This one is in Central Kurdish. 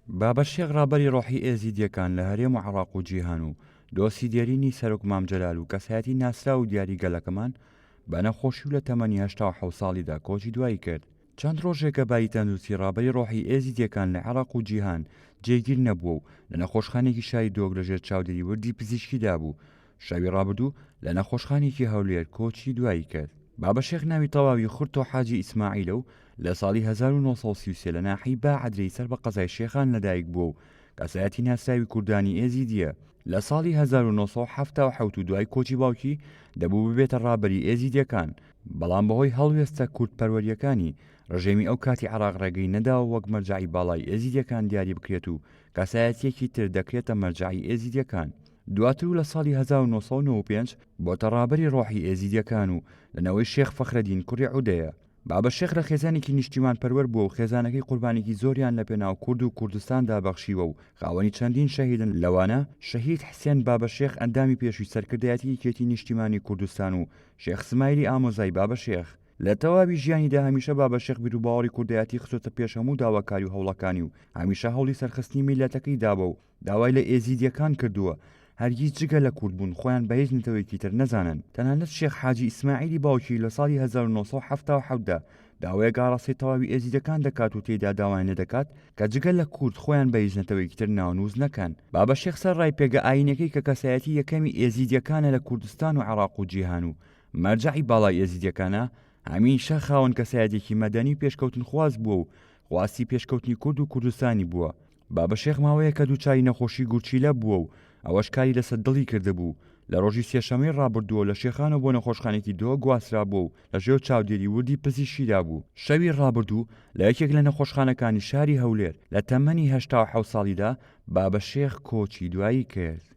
بابە شێخ ڕابەری ڕۆحی ئێزیدیەکان لە هەرێم و عێراق و جیهان و دۆسی دێرینی سەرۆک مام جەلال و کەسایەتی ناسرا و دیاریگەلەکەمان بە نەخۆشی و لە تەمەنی 87 ساڵیدا کۆچی دوایی کرد. چەند ڕۆژێکە بای تەندروستی ڕابەری ڕۆحی ئێزیدیەکان لە عێراق و جیهان جێگیر نەبووە و لە نەخۆشخانێکی شای دۆک لەژێر چاودێری وردی پزیشکیدا بوو. شەوی ڕابردوو لە نەخۆشخانێکی هەولێر کۆچی دوایی کرد. بابە شێخ ناوی تەواوی خورتۆ حاجی ئیسماعیلە و لە ساڵی 1933 لە ناحی با عەدرەی سەر بە قەزای شێخان لەدایک بووە و کەسایەتی ناسراوی کوردانی ئێزیدیە. لە ساڵی 1970 و دوای کۆچی باوکی دەبوو ببێتە ڕابەری ئێزیدیەکان، بەڵام بەهۆی هەڵوێستە کوردپەروەریەکانی ڕژێمی ئەو کاتی عێراق ڕێگەی نەداوە وەک مەرجعی باڵای ئێزیدیەکان دیاری بکرێت و کەسایەتیەکی تر دەکرێتە مەرجعی ئێزیدیەکان. دواتر و لە ساڵی 1995 بۆتە ڕابەری ڕۆحی ئێزیدیەکان و لەنەوەی شێخ فەخرەدین کوڕی عودەیە. بابە شێخ لە خێزانێکی نیشتیمان پەروەر بووە و خێزانەکەی قوربانێکی زۆریان لە پێناو کورد و کوردستاندا بەخشیوە و خاوەنی چەندین شەهیدن. لەوانە شەهید حسێن بابە شێخ ئەندامی پێشووی سەرکردایەتی یەکێتی نیشتیمانی کوردستان و شێخ سمایلی ئامۆزای بابە شێخ. لە تەواوی ژیانیدا هەمیشە بابە شێخ بیر و باوەڕی کوردایەتی خستۆتە پێش هەموو داواکاری و هەوڵەکانی و هەمیشە هەوڵی سەرخستنی میلەتەکەی دابە و داوای لە ئێزیدیەکان کردووە هەرگیز جگە لە کورد بوون خۆیان بە هیچ نتەوەیەکی تر نەزانن. تەنانەت شێخ حاجی ئیسماعیلی باوکی لە ساڵی 1970دا داوای گاڕاسی تەواوی ئێزیدەکان دەکات و تێیدا داوایان لێ دەکات کە جگە لە کورد خۆیان بە هیچ نتەوەیەکی تر ناونووز نەکەن. بابە شێخ سەر ڕای پێگە ئاینەکەی کە کەسایەتی یەکەمی ئێزیدیەکانە لە کوردستان و عێراق و جیهان و مەرجعی باڵای ئێزیدیەکانە هەمیشە خاوەن کەسایەتێکی مەدەنی پێشکەوتن خواز بووە و خواستی پێشکەوتنی کورد و کوردستانی بووە. بابە شێخ ماوەیە کە دووچاری نەخۆشی گورچیلە بووە و ئەوەش کاری لەسەر دڵی کردهبوو. لە ڕۆژی سێشەمەی ڕابردووە لە شێخانەوە بۆ نەخۆشخانێکی دۆ گواسرا بوو و لە ژێر چاودێری وردی پزیشکیدا بوو. شەوی ڕابردوو لە یەکێک لە نەخۆشخانەکانی شاری هەولێر لە تەمەنی 87 ساڵیدا بابە شێخ کۆچی دوایی کرد.